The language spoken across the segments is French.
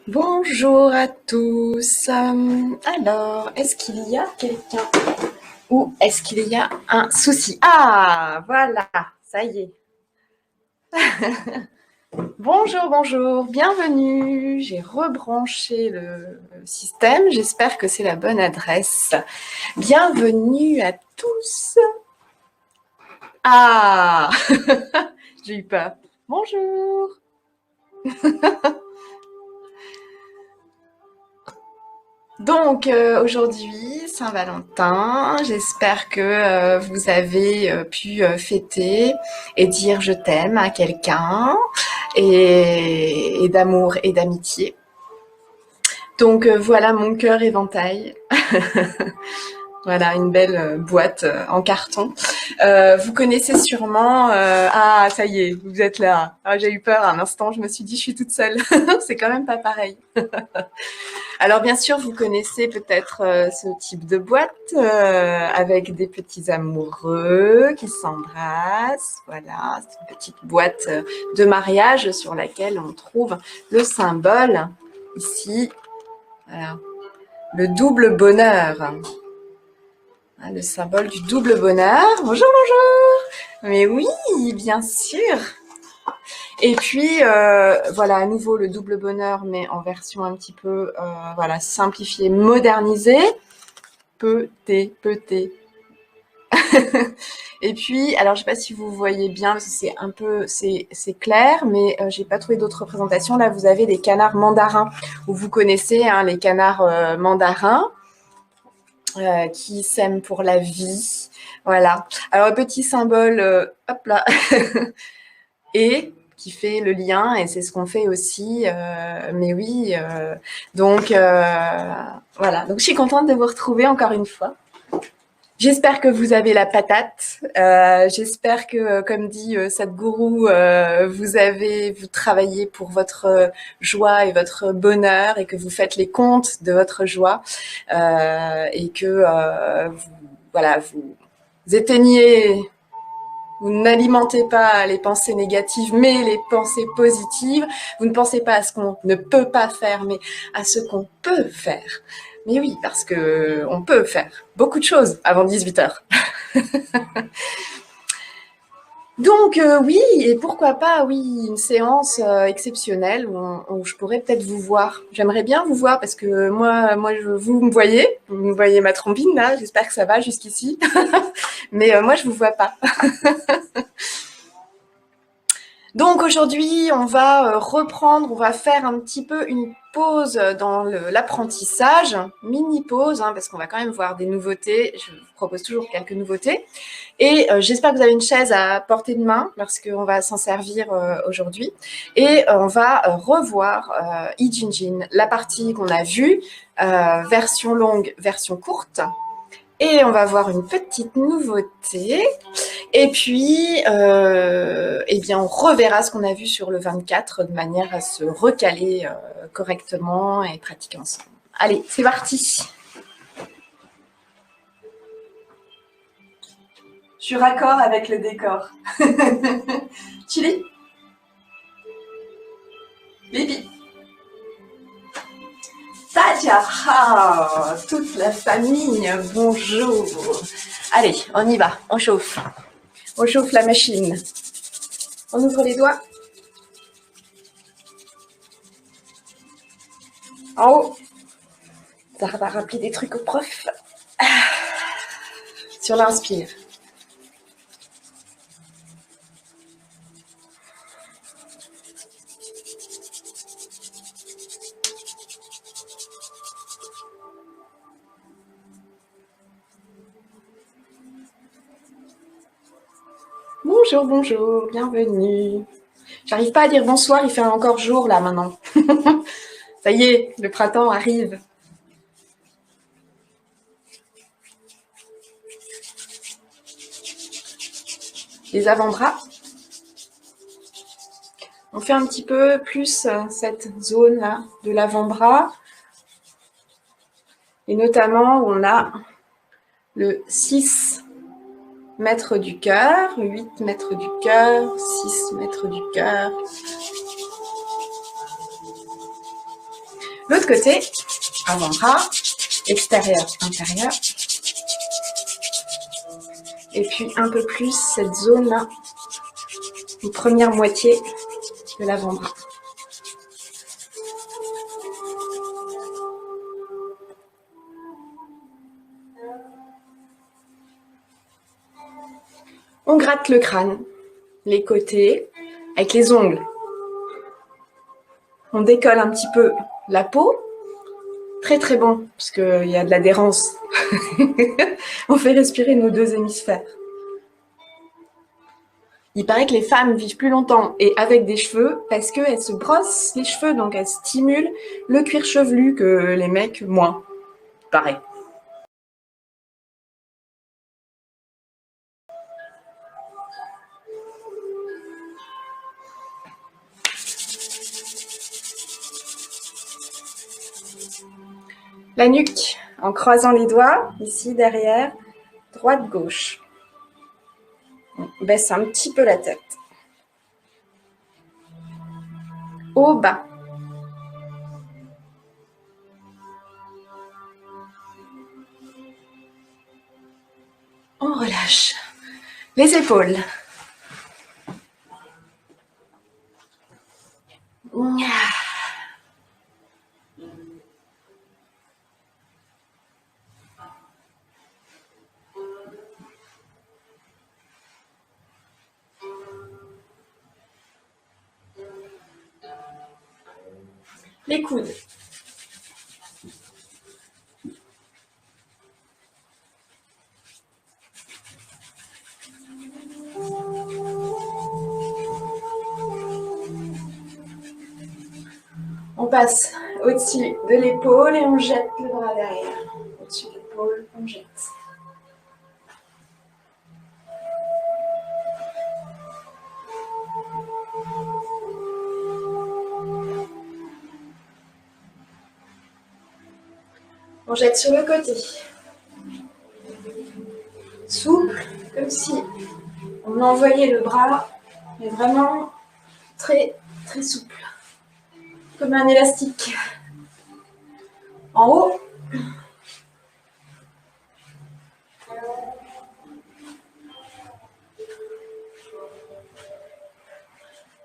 Bonjour à tous. Alors, est-ce qu'il y a quelqu'un ou est-ce qu'il y a un souci? Ah, voilà, ça y est. Bonjour, bonjour, bienvenue. J'ai rebranché le système. J'espère que c'est la bonne adresse. Bienvenue à tous. Ah, j'ai eu peur. Bonjour. Donc aujourd'hui, Saint-Valentin, j'espère que vous avez pu fêter et dire je t'aime à quelqu'un et d'amour et d'amitié. Donc voilà mon cœur éventail. Voilà une belle boîte en carton. Vous connaissez sûrement... ah ça y est, vous êtes là. Ah, j'ai eu peur un instant, je me suis dit je suis toute seule. C'est quand même pas pareil. Alors bien sûr, vous connaissez peut-être ce type de boîte avec des petits amoureux qui s'embrassent. Voilà, c'est une petite boîte de mariage sur laquelle on trouve le symbole ici. Voilà, le double bonheur. Le symbole du double bonheur. Bonjour, bonjour. Mais oui, bien sûr. Et puis, voilà, à nouveau, le double bonheur, mais en version un petit peu, voilà, simplifiée, modernisée. Peut-être. Et puis, alors je sais pas si vous voyez bien, parce que c'est un peu, c'est clair, mais j'ai pas trouvé d'autres représentations. Là, vous avez les canards mandarins, où vous connaissez hein, les canards mandarins qui s'aiment pour la vie. Voilà. Alors, un petit symbole, hop là, et qui fait le lien, et c'est ce qu'on fait aussi. Mais oui, donc voilà. Donc, je suis contente de vous retrouver encore une fois. J'espère que vous avez la patate. J'espère que, comme dit Sadhguru, vous travaillez pour votre joie et votre bonheur et que vous faites les comptes de votre joie et que vous éteignez, vous n'alimentez pas les pensées négatives, mais les pensées positives. Vous ne pensez pas à ce qu'on ne peut pas faire, mais à ce qu'on peut faire. Mais oui, parce que on peut faire beaucoup de choses avant 18 heures. Donc oui, et pourquoi pas, oui, une séance exceptionnelle où je pourrais peut-être vous voir. J'aimerais bien vous voir parce que vous me voyez ma trombine là. J'espère que ça va jusqu'ici, mais moi je vous vois pas. Donc aujourd'hui, on va reprendre, on va faire un petit peu une pause dans l'apprentissage, mini pause, hein, parce qu'on va quand même voir des nouveautés. Je vous propose toujours quelques nouveautés. Et j'espère que vous avez une chaise à portée de main, parce qu'on va s'en servir aujourd'hui. Et on va revoir Ijinjin, la partie qu'on a vue, version longue, version courte. Et on va voir une petite nouveauté. Et puis, eh bien, on reverra ce qu'on a vu sur le 24 de manière à se recaler correctement et pratiquer ensemble. Allez, c'est parti. Je suis raccord avec le décor. Chili, Bibi, Tadia, ah, toute la famille, bonjour. Allez, on y va, on chauffe. On chauffe la machine. On ouvre les doigts. En haut. Ça va rappeler des trucs au prof. Sur l'inspire. Bonjour, bonjour, bienvenue. J'arrive pas à dire bonsoir, il fait encore jour là maintenant. Ça y est, le printemps arrive. Les avant-bras. On fait un petit peu plus cette zone là de l'avant-bras. Et notamment, on a le 6 mètres du cœur, 8 mètres du cœur, 6 mètres du cœur. L'autre côté, avant-bras, extérieur, intérieur. Et puis un peu plus cette zone-là, une première moitié de l'avant-bras. On gratte le crâne, les côtés, avec les ongles. On décolle un petit peu la peau. Très très bon, parce qu'il y a de l'adhérence. On fait respirer nos deux hémisphères. Il paraît que les femmes vivent plus longtemps et avec des cheveux parce qu'elles se brossent les cheveux, donc elles stimulent le cuir chevelu que les mecs moins. Pareil. La nuque, en croisant les doigts, ici derrière, droite-gauche. On baisse un petit peu la tête. Haut, bas. On relâche les épaules. Les coudes. On passe au-dessus de l'épaule et on jette le bras derrière. Au-dessus de l'épaule, on jette. On jette sur le côté. Souple, comme si on envoyait le bras, mais vraiment très, très souple. Comme un élastique. En haut.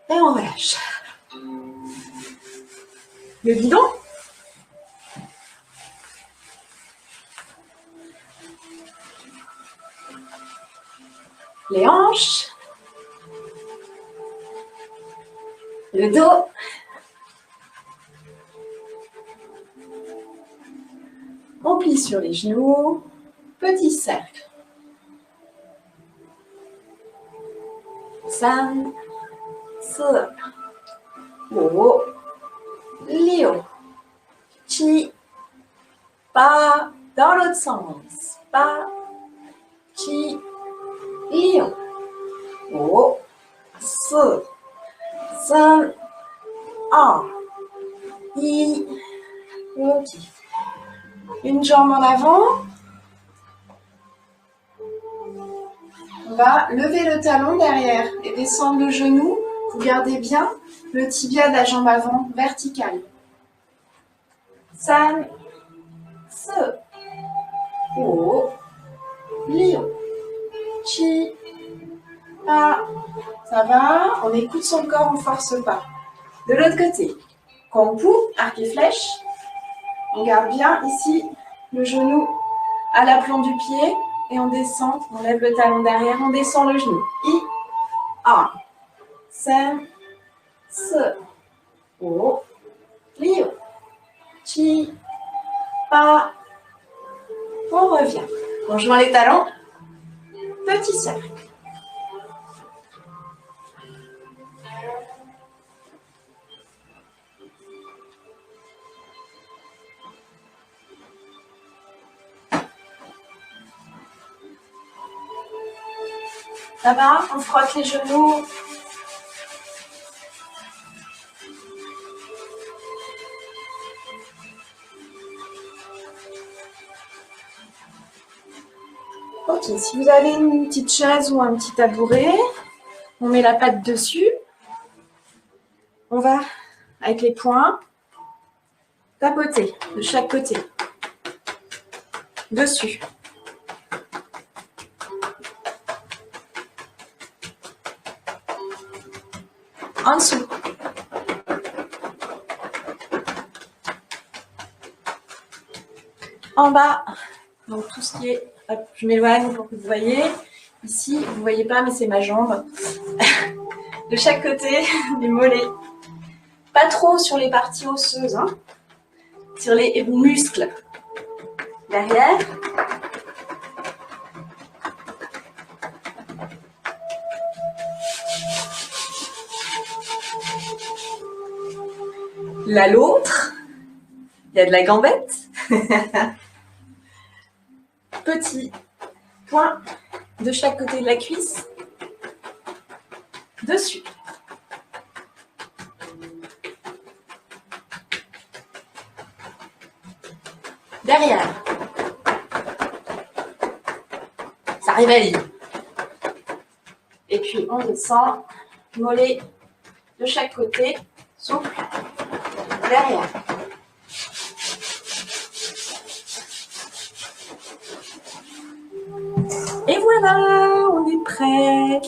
Et on relâche. Le guidon. Les hanches. Le dos. On plie sur les genoux. Petit cercle. San, si, wo, liu, chi, pa, dans l'autre sens. Pa, chi, liu, wo, si, san, a, i, ok. Une jambe en avant. On va lever le talon derrière et descendre le genou. Vous gardez bien le tibia de la jambe avant vertical. San, se, wo, liu, chi, pa. Ça va, on écoute son corps, on ne force pas. De l'autre côté, Kongpu, arc et flèche. On garde bien ici le genou à l'aplomb du pied et on descend, on lève le talon derrière, on descend le genou. I, a, sen, se, wo, liu, chi, pa. On revient. On joint les talons. Petit cercle. Ça va? On frotte les genoux. Ok, si vous avez une petite chaise ou un petit tabouret, on met la patte dessus. On va avec les poings tapoter de chaque côté, dessus, en dessous, en bas, donc tout ce qui est, hop, je m'éloigne pour que vous voyez, ici, vous ne voyez pas mais c'est ma jambe, de chaque côté du mollet, pas trop sur les parties osseuses, hein, sur les muscles, derrière, là l'autre, il y a de la gambette, petit point de chaque côté de la cuisse, dessus. Derrière. Ça réveille. Et puis on descend, mollet de chaque côté, souple, derrière. Et voilà, on est prêt.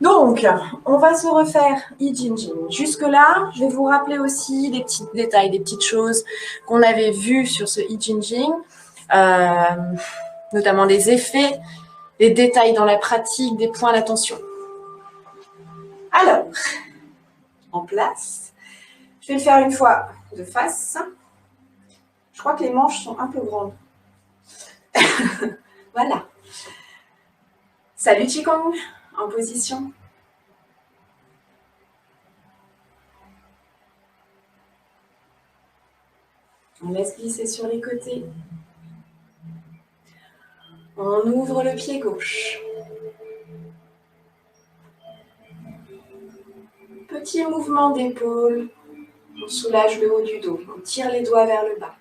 Donc, on va se refaire I Ching Ching. Jusque-là, je vais vous rappeler aussi des petits détails, des petites choses qu'on avait vues sur ce I Ching Ching, notamment des effets, des détails dans la pratique, des points d'attention. Alors, en place, je vais le faire une fois de face. Je crois que les manches sont un peu grandes. Voilà. Salut Qigong, en position. On laisse glisser sur les côtés. On ouvre le pied gauche. Petit mouvement d'épaule. On soulage le haut du dos. On tire les doigts vers le bas.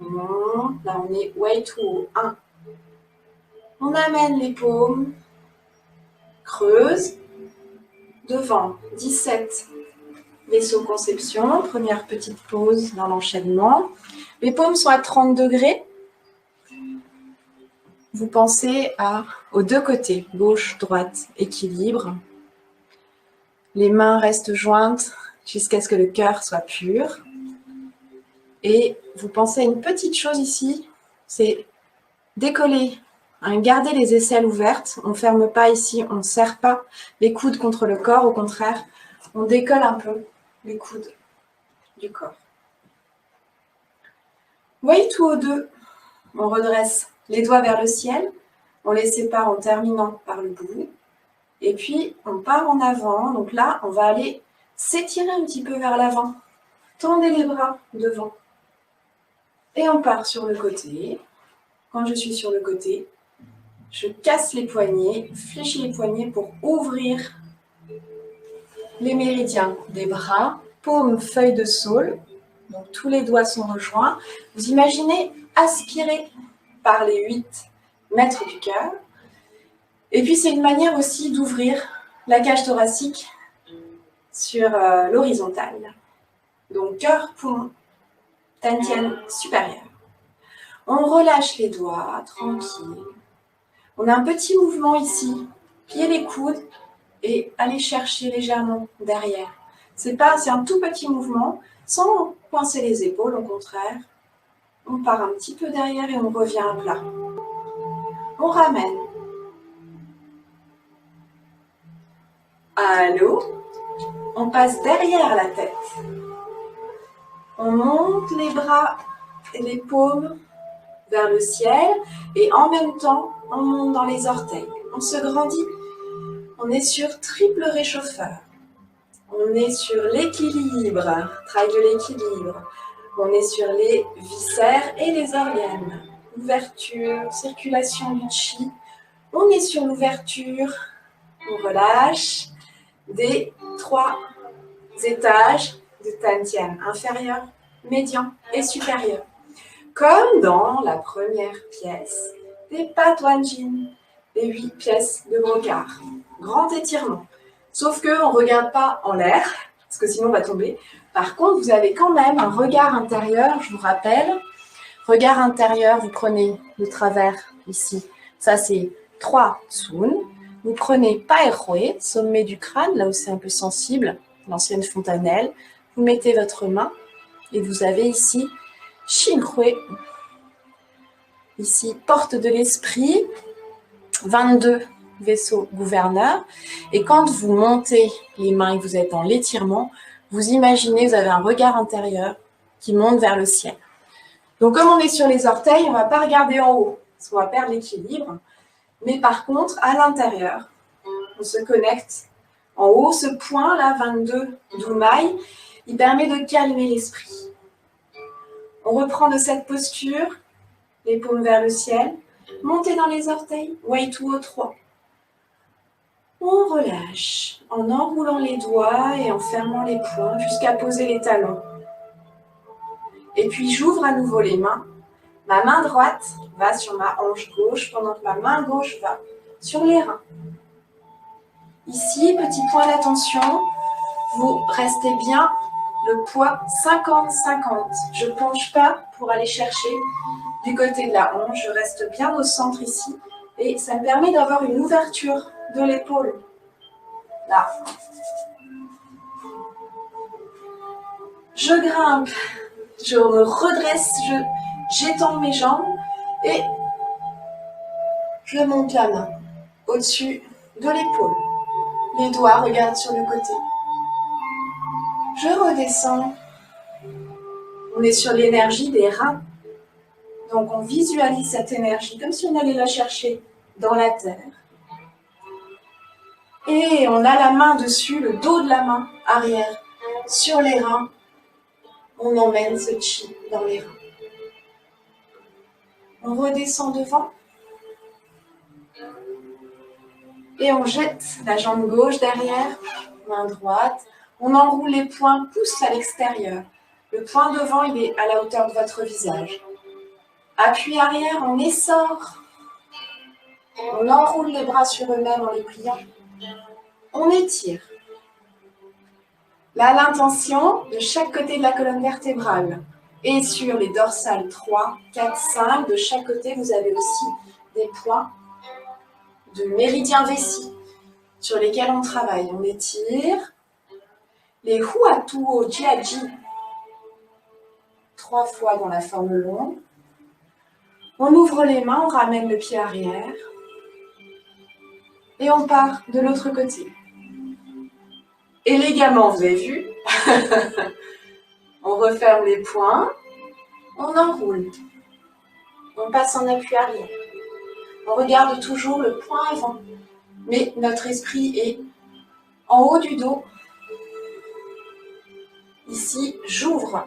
On monte. Là, on est way to haut. 1. On amène les paumes. Creuse. Devant. 17. Vaisseau conception. Première petite pause dans l'enchaînement. Les paumes sont à 30 degrés. Vous pensez aux deux côtés, gauche, droite, équilibre. Les mains restent jointes jusqu'à ce que le cœur soit pur. Et vous pensez à une petite chose ici, c'est décoller, hein, garder les aisselles ouvertes. On ne ferme pas ici, on ne serre pas les coudes contre le corps. Au contraire, on décolle un peu les coudes du corps. Way to haut 2, on redresse les doigts vers le ciel, on les sépare en terminant par le bout, et puis on part en avant. Donc là, on va aller s'étirer un petit peu vers l'avant, tendez les bras devant, et on part sur le côté. Quand je suis sur le côté, je casse les poignets, fléchis les poignets pour ouvrir les méridiens des bras, paume, feuille de saule, donc tous les doigts sont rejoints. Vous imaginez aspirer par les 8 mètres du cœur. Et puis c'est une manière aussi d'ouvrir la cage thoracique sur l'horizontale. Donc cœur, poumon, dantian supérieur. On relâche les doigts, tranquille. On a un petit mouvement ici, plier les coudes et aller chercher légèrement derrière. C'est un tout petit mouvement, sans coincer les épaules, au contraire. On part un petit peu derrière et on revient à plat. On ramène. Allô? On passe derrière la tête. On monte les bras et les paumes vers le ciel et en même temps, on monte dans les orteils. On se grandit. On est sur triple réchauffeur. On est sur l'équilibre, travail de l'équilibre. On est sur les viscères et les organes. Ouverture, circulation du chi. On est sur l'ouverture. On relâche des 3 étages de dantian, inférieur, médian et supérieur. Comme dans la première pièce des Patwangin, les 8 pièces de brocart. Grand étirement. Sauf qu'on ne regarde pas en l'air, parce que sinon on va tomber. Par contre, vous avez quand même un regard intérieur, je vous rappelle. Regard intérieur, vous prenez le travers ici. Ça, c'est 3 Tsun. Vous prenez Paerhue, sommet du crâne, là où c'est un peu sensible, l'ancienne fontanelle. Vous mettez votre main et vous avez ici Shinhue. Ici, porte de l'esprit, 22 vaisseaux gouverneurs. Et quand vous montez les mains et que vous êtes dans l'étirement, vous imaginez, vous avez un regard intérieur qui monte vers le ciel. Donc, comme on est sur les orteils, on ne va pas regarder en haut, parce qu'on va perdre l'équilibre. Mais par contre, à l'intérieur, on se connecte en haut. Ce point-là, 22 d'Umaï, il permet de calmer l'esprit. On reprend de cette posture, les paumes vers le ciel, montez dans les orteils, Waituo 3. On relâche en enroulant les doigts et en fermant les poings jusqu'à poser les talons. Et puis j'ouvre à nouveau les mains. Ma main droite va sur ma hanche gauche pendant que ma main gauche va sur les reins. Ici, petit point d'attention, vous restez bien le poids 50-50. Je ne penche pas pour aller chercher du côté de la hanche, je reste bien au centre ici et ça me permet d'avoir une ouverture de l'épaule. Là. Je grimpe, je me redresse, j'étends mes jambes et je monte la main au-dessus de l'épaule. Les doigts regardent sur le côté. Je redescends. On est sur l'énergie des reins. Donc on visualise cette énergie comme si on allait la chercher dans la terre. Et on a la main dessus, le dos de la main arrière, sur les reins. On emmène ce chi dans les reins. On redescend devant. Et on jette la jambe gauche derrière, main droite. On enroule les poings, pousse à l'extérieur. Le point devant, il est à la hauteur de votre visage. Appui arrière, on essore. On enroule les bras sur eux-mêmes en les pliant. On étire. Là, l'intention de chaque côté de la colonne vertébrale. Et sur les dorsales 3, 4, 5, de chaque côté, vous avez aussi des points de méridien vessie sur lesquels on travaille. On étire. Les Huatuo Jiaji, 3 fois dans la forme longue. On ouvre les mains, on ramène le pied arrière. Et on part de l'autre côté. Élégamment, vous avez vu. On referme les poings. On enroule. On passe en appui arrière. On regarde toujours le point avant. Mais notre esprit est en haut du dos. Ici, j'ouvre.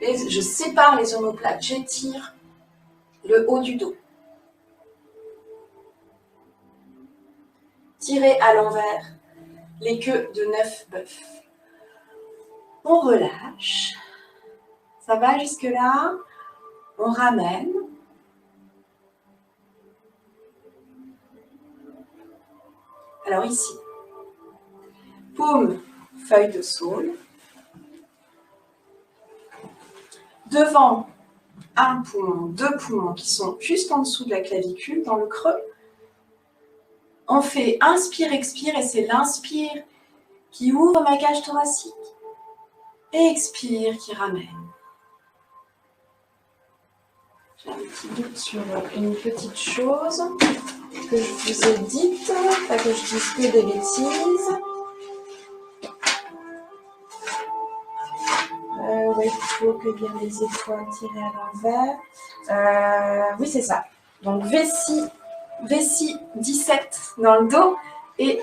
Et je sépare les omoplates. J'étire le haut du dos. Tirez à l'envers les queues de 9 bœufs. On relâche. Ça va jusque-là. On ramène. Alors ici, paume, feuille de saule. Devant, un poumon, 2 poumons qui sont juste en dessous de la clavicule, dans le creux. On fait inspire, expire et c'est l'inspire qui ouvre ma cage thoracique. Et expire qui ramène. J'ai un petit doute sur une petite chose que je vous ai dite, pas que je dise que des bêtises. Oui, il faut que bien les étoiles tirées à l'envers. Oui, c'est ça. Donc, vessie 17 dans le dos et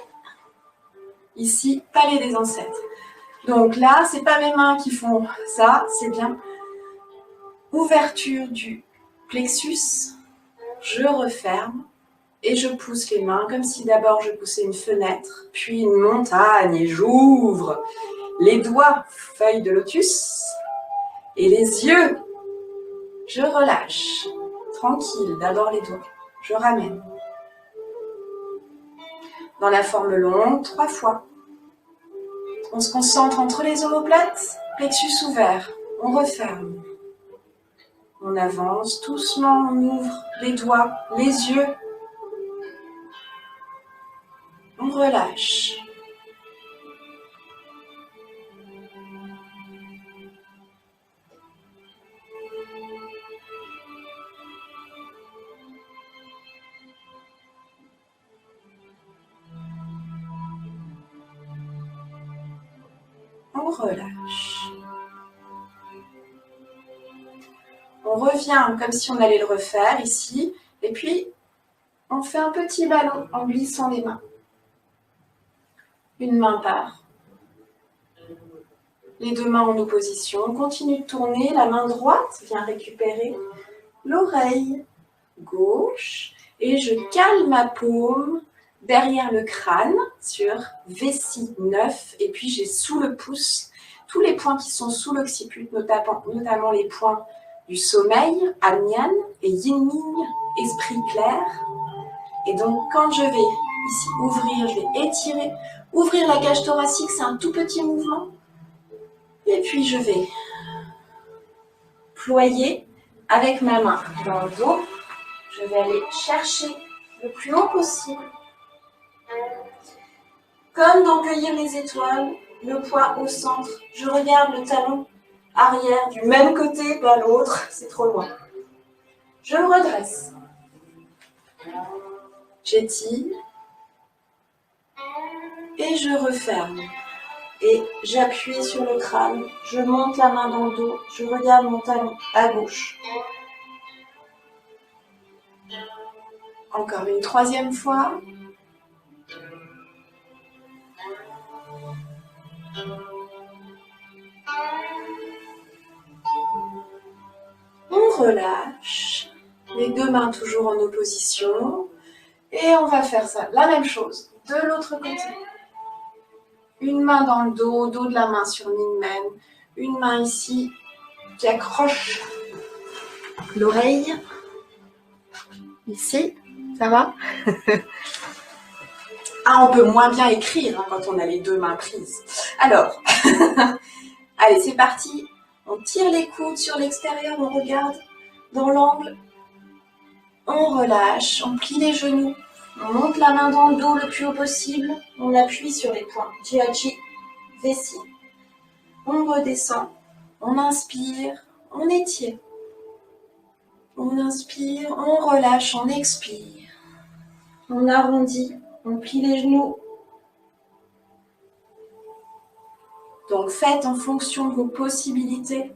ici, palais des ancêtres. Donc là, c'est pas mes mains qui font ça, c'est bien ouverture du plexus. Je referme et je pousse les mains comme si d'abord je poussais une fenêtre, puis une montagne et j'ouvre les doigts, feuille de lotus et les yeux. Je relâche, tranquille, d'abord les doigts. Je ramène. Dans la forme longue, 3 fois. On se concentre entre les omoplates, plexus ouvert. On referme. On avance doucement, on ouvre les doigts, les yeux. On relâche. On relâche. On revient comme si on allait le refaire ici. Et puis, on fait un petit ballon en glissant les mains. Une main part. Les deux mains en opposition. On continue de tourner. La main droite vient récupérer l'oreille gauche. Et je cale ma paume derrière le crâne sur vessie 9. Et puis, j'ai sous le pouce tous les points qui sont sous l'occiput, notamment les points du sommeil, Agnan et Yin-Ming, esprit clair. Et donc, quand je vais ici ouvrir, je vais étirer, ouvrir la cage thoracique, c'est un tout petit mouvement. Et puis, je vais ployer avec ma main dans le dos. Je vais aller chercher le plus haut possible. Comme dans Cueillir les étoiles, le poids au centre. Je regarde le talon arrière du même côté, pas l'autre, c'est trop loin. Je me redresse. J'étire. Et je referme. Et j'appuie sur le crâne. Je monte la main dans le dos. Je regarde mon talon à gauche. Encore une troisième fois. On relâche, les deux mains toujours en opposition, et on va faire ça, la même chose, de l'autre côté. Une main dans le dos, dos de la main sur Minmen, une main ici qui accroche l'oreille, ici, ça va? Ah, on peut moins bien écrire hein, quand on a les deux mains prises. Alors, allez, c'est parti. On tire les coudes sur l'extérieur, on regarde dans l'angle. On relâche, on plie les genoux. On monte la main dans le dos le plus haut possible. On appuie sur les points. Jiaji, vessie. On redescend. On inspire, on étire. On inspire, on relâche, on expire. On arrondit, on plie les genoux. Donc faites en fonction de vos possibilités.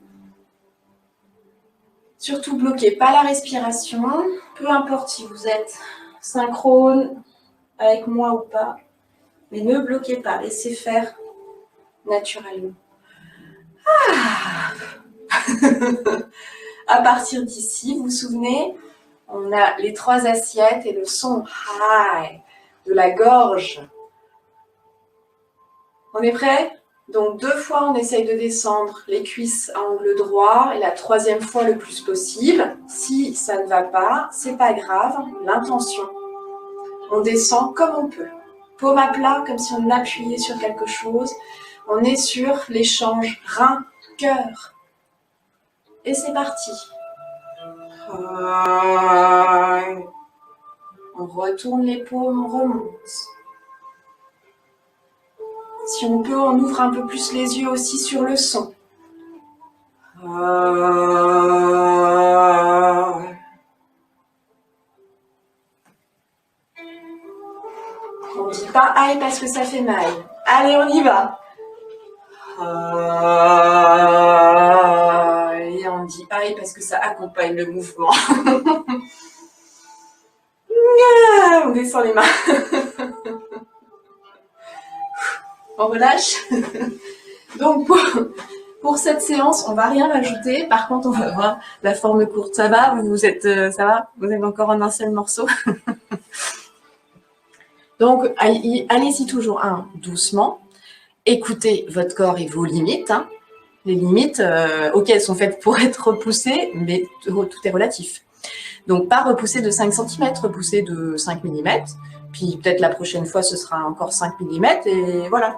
Surtout bloquez pas la respiration, peu importe si vous êtes synchrone avec moi ou pas, mais ne bloquez pas, laissez faire naturellement. Ah. À partir d'ici, vous vous souvenez, on a les 3 assiettes et le son high de la gorge. On est prêt? Donc 2 fois, on essaye de descendre les cuisses à angle droit et la 3e fois le plus possible. Si ça ne va pas, c'est pas grave, l'intention. On descend comme on peut. Paume à plat, comme si on appuyait sur quelque chose. On est sur l'échange rein-cœur. Et c'est parti. On retourne les paumes, on remonte. Si on peut, on ouvre un peu plus les yeux aussi sur le son. On ne dit pas aïe parce que ça fait mal. Allez, on y va. Et on dit aïe parce que ça accompagne le mouvement. On descend les mains. On relâche. Donc pour cette séance, on va rien rajouter. Par contre, on va voir la forme courte. Ça va? Vous êtes, ça va? Vous êtes encore en un seul morceau. Donc allez-y toujours doucement. Écoutez votre corps et vos limites. Hein. Les limites, ok, elles sont faites pour être repoussées, mais tout est relatif. Donc pas repousser de 5 cm, repousser de 5 mm. Puis peut-être la prochaine fois, ce sera encore 5 mm et voilà.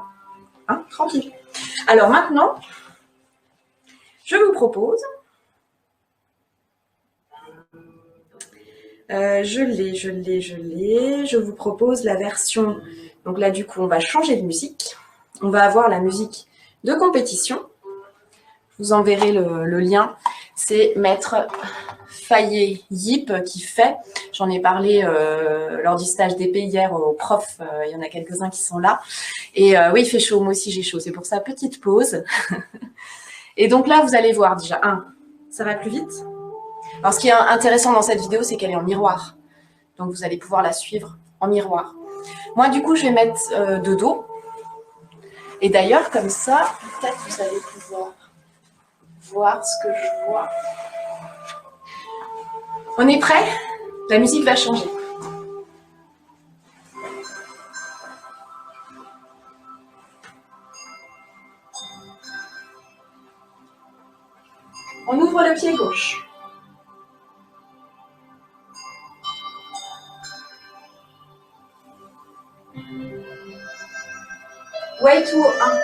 hein, tranquille. Alors maintenant, je vous propose, je vous propose la version, donc là du coup on va changer de musique, on va avoir la musique de compétition, je vous enverrai le lien, c'est Maître Fayet Yip qui fait, j'en ai parlé lors du stage d'épée hier aux profs, il y en a quelques-uns qui sont là, et oui il fait chaud, moi aussi j'ai chaud, c'est pour ça petite pause. Et donc là vous allez voir déjà, ça va plus vite. Alors ce qui est intéressant dans cette vidéo c'est qu'elle est en miroir, donc vous allez pouvoir la suivre en miroir. Moi du coup je vais mettre de dos, et d'ailleurs comme ça peut-être vous allez pouvoir voir ce que je vois. On est prêt? La musique va changer. On ouvre le pied gauche. Way to 1.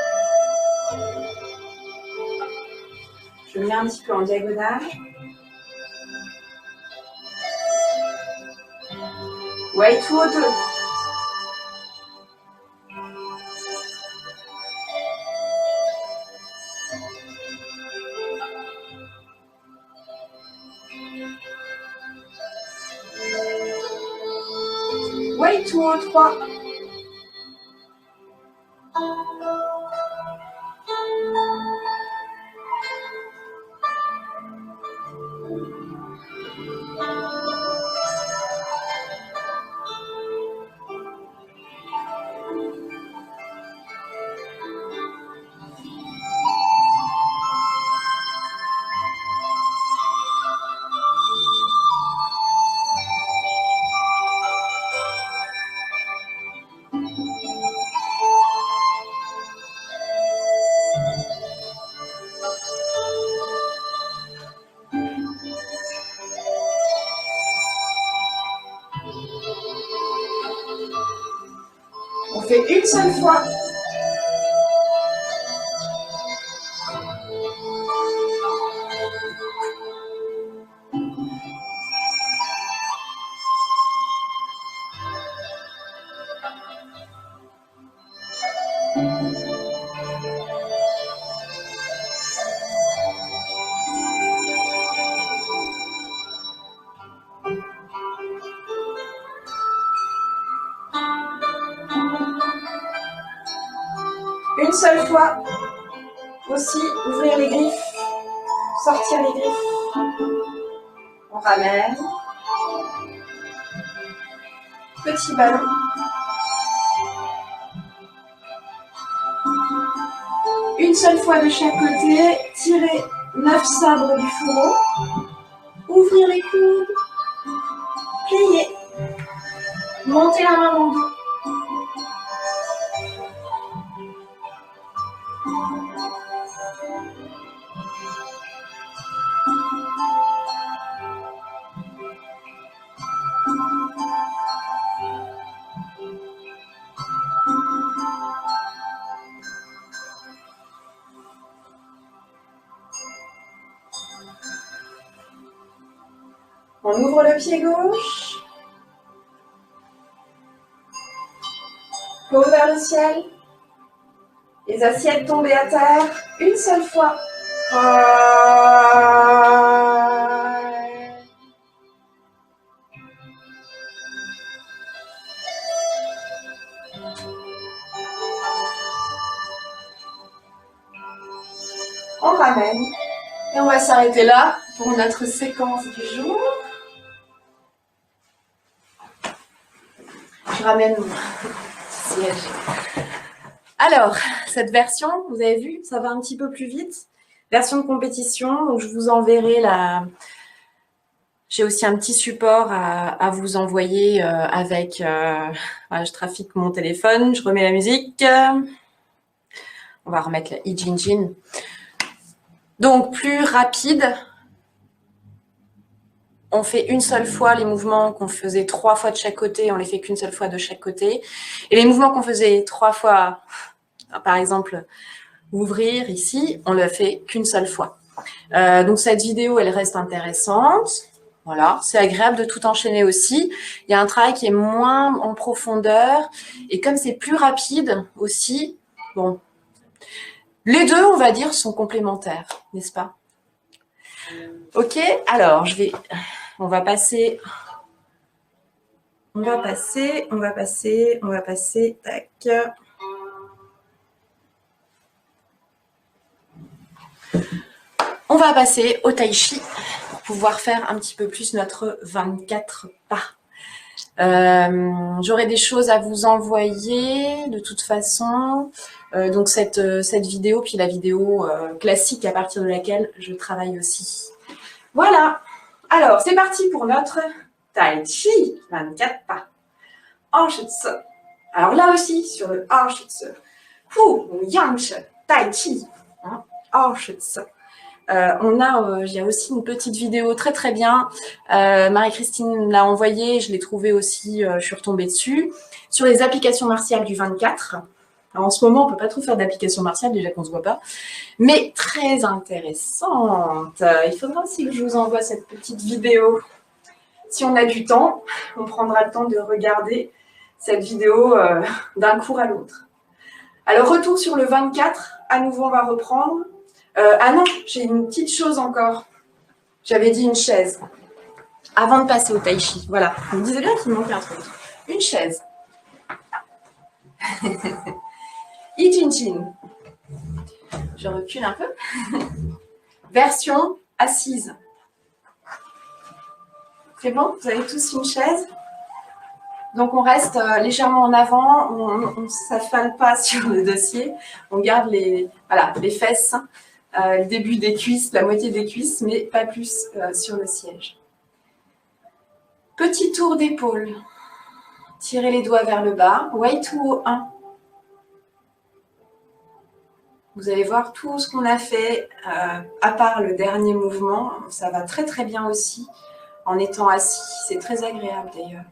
Je mets un petit peu en diagonale. Way to 2. Way to 3. On fait une seule fois. Une seule fois. Aussi, ouvrir les griffes, sortir les griffes. On ramène. Petit ballon. Une seule fois de chaque côté, tirer 9 sabres du fourreau. Ouvrir les coudes. Plier. Monter la main dans le dos. On ouvre le pied gauche. Paume vers le ciel. Les assiettes tombées à terre. Une seule fois. On ramène. Et on va s'arrêter là pour notre séquence du jour. Je ramène mon siège. Alors, cette version, vous avez vu, ça va un petit peu plus vite. Version de compétition, donc je vous enverrai la... J'ai aussi un petit support à vous envoyer avec... voilà, je trafique mon téléphone, je remets la musique. On va remettre la Ijinjin. Donc, plus rapide. On fait une seule fois les mouvements qu'on faisait 3 fois de chaque côté, on les fait qu'une seule fois de chaque côté. Et les mouvements qu'on faisait 3 fois par exemple, ouvrir ici, on le fait qu'une seule fois. Donc cette vidéo, elle reste intéressante. Voilà, c'est agréable de tout enchaîner aussi. Il y a un travail qui est moins en profondeur et comme c'est plus rapide aussi, bon, les deux, on va dire, sont complémentaires, n'est-ce pas? Ok, alors on va passer, tac. On va passer au tai chi pour pouvoir faire un petit peu plus notre 24 pas. J'aurai des choses à vous envoyer de toute façon. Donc cette vidéo, puis la vidéo classique à partir de laquelle je travaille aussi. Voilà. Alors, c'est parti pour notre Tai Chi 24 pas. Anshitsu. Alors là aussi, sur le Anshitsu. Fu Yang Tai Chi. Anshitsu. Il y a aussi une petite vidéo très très bien. Marie-Christine l'a envoyée, je l'ai trouvée aussi, je suis retombée dessus, sur les applications martiales du 24. Alors, en ce moment, on ne peut pas trop faire d'applications martiales, déjà qu'on ne se voit pas, mais très intéressante. Il faudra aussi que je vous envoie cette petite vidéo. Si on a du temps, on prendra le temps de regarder cette vidéo d'un cours à l'autre. Alors, retour sur le 24, à nouveau, on va reprendre. Ah non, j'ai une petite chose encore. J'avais dit une chaise. Avant de passer au tai chi. Voilà. Je me disais bien qu'il me manquait un truc. Une chaise. Ijinjin. Je recule un peu. Version assise. C'est bon? Vous avez tous une chaise? Donc on reste légèrement en avant. On ne s'affale pas sur le dossier. On garde les fesses, le début des cuisses, la moitié des cuisses, mais pas plus sur le siège. Petit tour d'épaule. Tirez les doigts vers le bas. Way to haut 1. Vous allez voir tout ce qu'on a fait, à part le dernier mouvement, ça va très très bien aussi en étant assis. C'est très agréable d'ailleurs.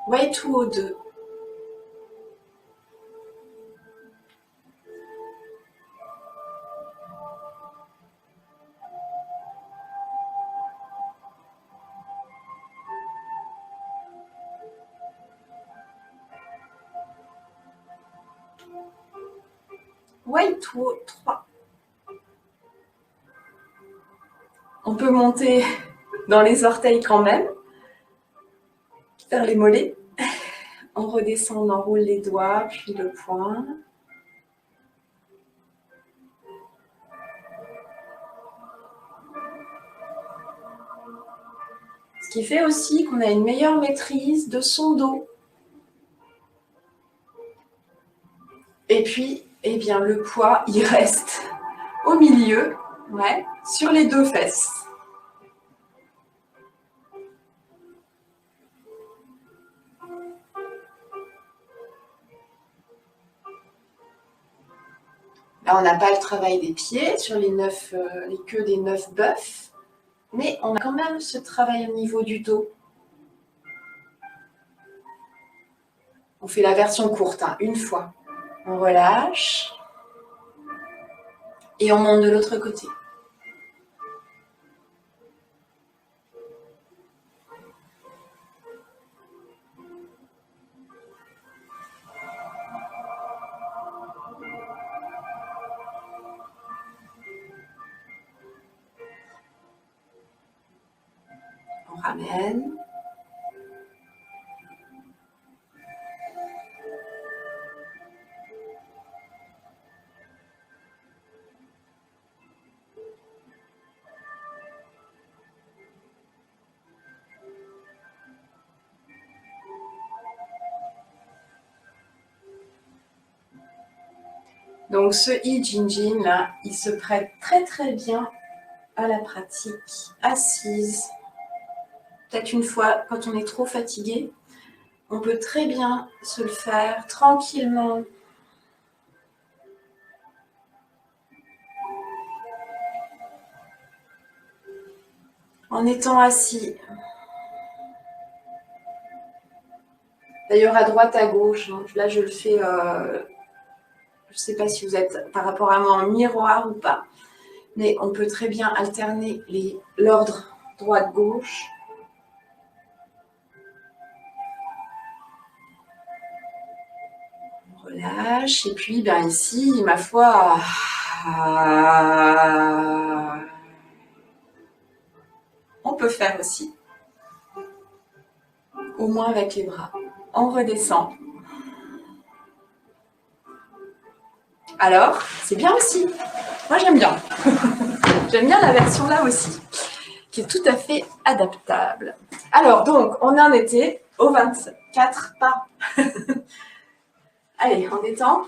Way to haut 2. Way to haut 3. On peut monter dans les orteils quand même, faire les mollets. On redescend, on enroule les doigts, puis le poing. Ce qui fait aussi qu'on a une meilleure maîtrise de son dos. Et puis, eh bien, le poids, il reste au milieu, ouais, sur les deux fesses. Là, on n'a pas le travail des pieds sur les queues des 9 bœufs, mais on a quand même ce travail au niveau du dos. On fait la version courte, une fois. On relâche et on monte de l'autre côté. On ramène. Donc ce Ijinjin là, il se prête très très bien à la pratique assise. Peut-être une fois, quand on est trop fatigué, on peut très bien se le faire tranquillement. En étant assis. D'ailleurs, à droite, à gauche, hein. Là, je le fais, je ne sais pas si vous êtes par rapport à moi en miroir ou pas, mais on peut très bien alterner l'ordre droite-gauche. On relâche, et puis ben, ici, ma foi, on peut faire aussi, au moins avec les bras. On redescend. Alors, c'est bien aussi. Moi, j'aime bien. J'aime bien la version là aussi, qui est tout à fait adaptable. Alors, donc, on en était au 24 pas. Allez, on détend.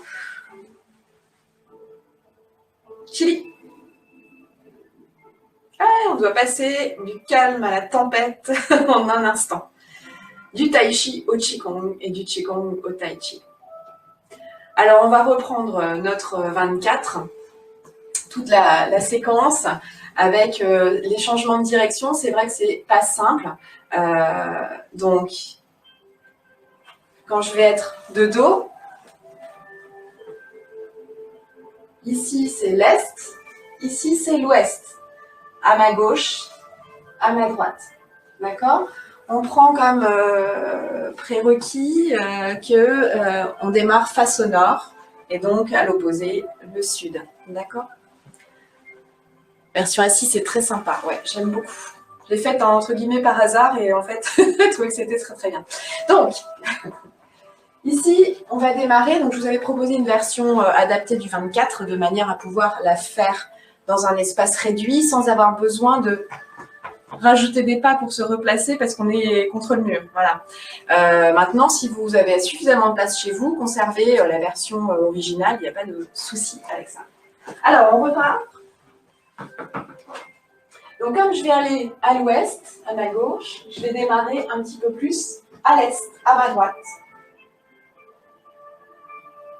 Chili. Ah, on doit passer du calme à la tempête en un instant. Du tai chi au qigong et du qigong au tai chi. Alors, on va reprendre notre 24, toute la séquence avec les changements de direction. C'est vrai que c'est pas simple. Donc, quand je vais être de dos, ici c'est l'est, ici c'est l'ouest. À ma gauche, à ma droite. D'accord? On prend comme prérequis qu'on démarre face au nord et donc à l'opposé, le sud. D'accord? Version assise, c'est très sympa. Ouais, j'aime beaucoup. Je l'ai faite entre guillemets par hasard et en fait, je trouvais que c'était très très bien. Donc, ici, on va démarrer. Donc, je vous avais proposé une version adaptée du 24 de manière à pouvoir la faire dans un espace réduit sans avoir besoin de rajouter des pas pour se replacer parce qu'on est contre le mur. Voilà. Maintenant, si vous avez suffisamment de place chez vous, conservez la version originale, il n'y a pas de souci avec ça. Alors, on repart. Donc, comme je vais aller à l'ouest, à ma gauche, je vais démarrer un petit peu plus à l'est, à ma droite.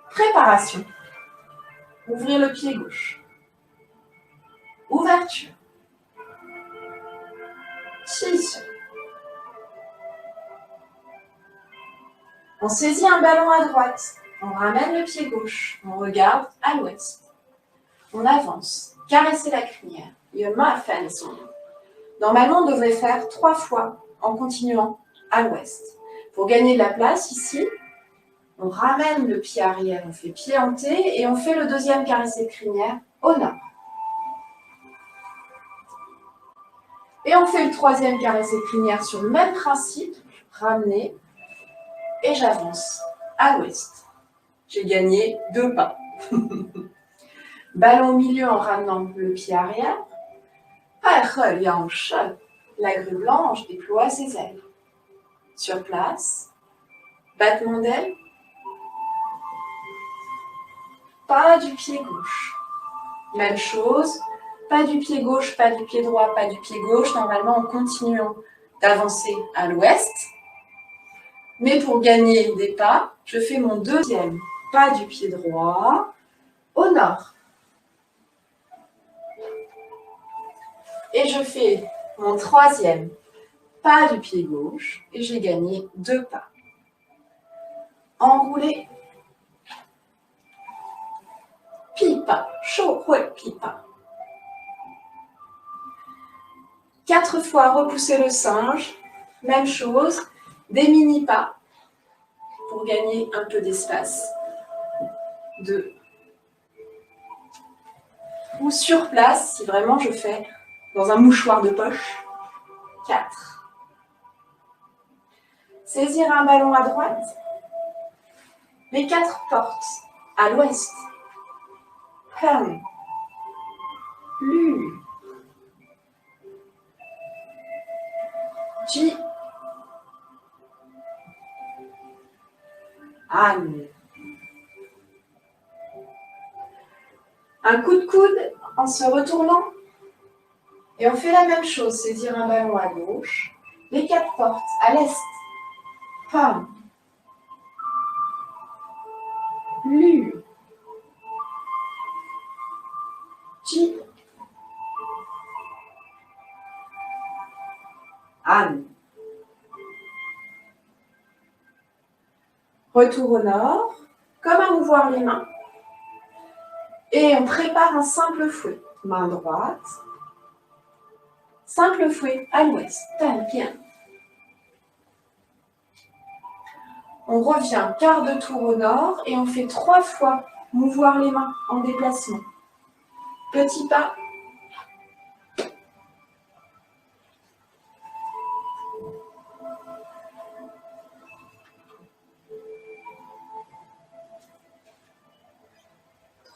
Préparation. Ouvrir le pied gauche. Ouverture. Scission. On saisit un ballon à droite. On ramène le pied gauche. On regarde à l'ouest. On avance. Caresser la crinière. Normalement, on devrait faire 3 fois en continuant à l'ouest. Pour gagner de la place, ici, on ramène le pied arrière, on fait pied hanté et on fait le deuxième caresser de crinière au nord. Et on fait le troisième caresser de crinière sur le même principe, ramener, et j'avance à l'ouest. J'ai gagné 2 pas. Ballon au milieu en ramenant le pied arrière. La grue blanche déploie ses ailes. Sur place, battement d'aile. Pas du pied gauche. Même chose, pas du pied gauche, pas du pied droit, pas du pied gauche. Normalement, en continuant d'avancer à l'ouest. Mais pour gagner des pas, je fais mon deuxième pas du pied droit au nord. Et je fais mon troisième pas du pied gauche et j'ai gagné 2 pas. Enroulé. Pipa, chaud, pipa. 4 fois repousser le singe. Même chose, des mini-pas pour gagner un peu d'espace. 2. Ou sur place, si vraiment je fais dans un mouchoir de poche. 4. Saisir un ballon à droite. Les 4 portes à l'ouest. Hum. Lu. Ji. An. Un coup de coude en se retournant. Et on fait la même chose, saisir un ballon à gauche. Les 4 portes à l'est. Pam. Lu. Ji. An. Retour au nord, comme à mouvoir les mains. Et on prépare un simple fouet. Main droite. Simple fouet à l'ouest. Bien. On revient quart de tour au nord et on fait 3 fois mouvoir les mains en déplacement. Petit pas.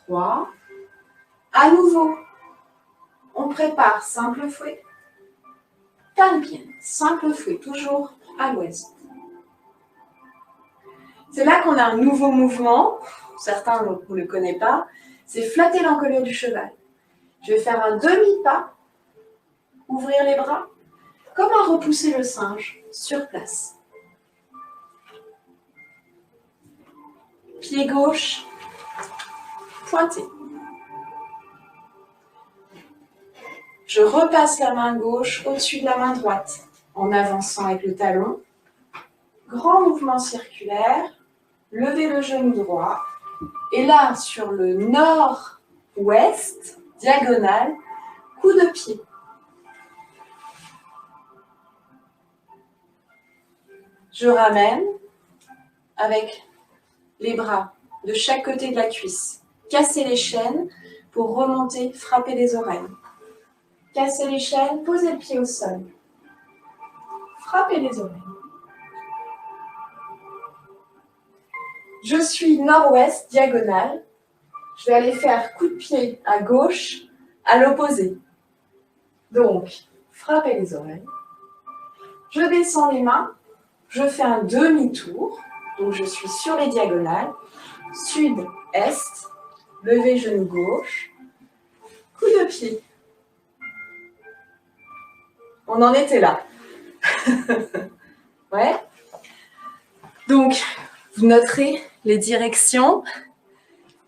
Trois. À nouveau, on prépare simple fouet. Bien. Simple fouet, toujours à l'ouest. C'est là qu'on a un nouveau mouvement. Certains ne le connaissent pas. C'est flatter l'encolure du cheval. Je vais faire un demi-pas, ouvrir les bras, comme à repousser le singe sur place. Pied gauche, pointé. Je repasse la main gauche au-dessus de la main droite en avançant avec le talon. Grand mouvement circulaire, levez le genou droit. Et là, sur le nord-ouest, diagonale, coup de pied. Je ramène avec les bras de chaque côté de la cuisse. Cassez les chaînes pour remonter, frapper les oreilles. Cassez les chaînes, posez le pied au sol. Frappez les oreilles. Je suis nord-ouest, diagonale. Je vais aller faire coup de pied à gauche, à l'opposé. Donc, frappez les oreilles. Je descends les mains. Je fais un demi-tour. Donc, je suis sur les diagonales. Sud-est. Levez genou gauche. Coup de pied. On en était là. Ouais. Donc, vous noterez les directions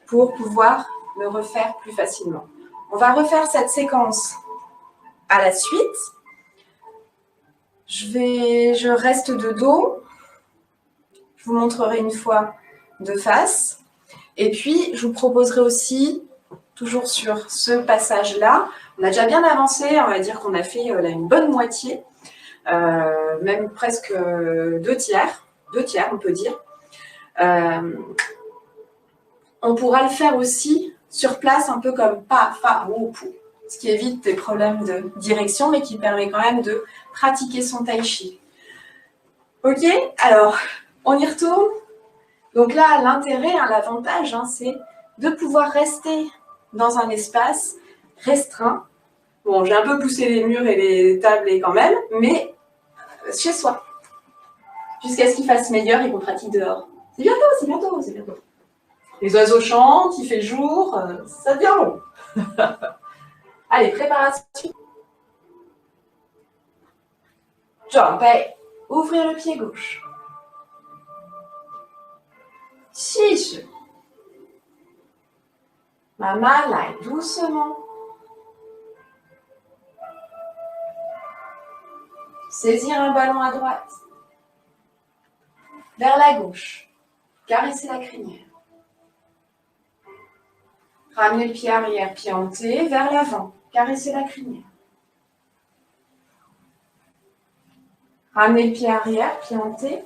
pour pouvoir le refaire plus facilement. On va refaire cette séquence à la suite. Je reste de dos. Je vous montrerai une fois de face. Et puis, je vous proposerai aussi, toujours sur ce passage-là, on a déjà bien avancé, on va dire qu'on a fait là, une bonne moitié, même presque 2 tiers, on peut dire. On pourra le faire aussi sur place, un peu comme pa, fa, wu, pu, ce qui évite des problèmes de direction, mais qui permet quand même de pratiquer son tai chi. Ok, alors, on y retourne. Donc là, l'intérêt, l'avantage, c'est de pouvoir rester dans un espace restreint. Bon, j'ai un peu poussé les murs et les tables quand même, mais chez soi. Jusqu'à ce qu'il fasse meilleur et qu'on pratique dehors. C'est bientôt, c'est bientôt, c'est bientôt. Les oiseaux chantent, il fait jour, ça devient long. Allez, préparation. Jump, ouvrez le pied gauche. 气势 慢慢来 doucement. Saisir un ballon à droite. Vers la gauche. Caresser la crinière. Ramener le pied arrière, pied hanté, vers l'avant. Caresser la crinière. Ramener le pied arrière, pied hanté.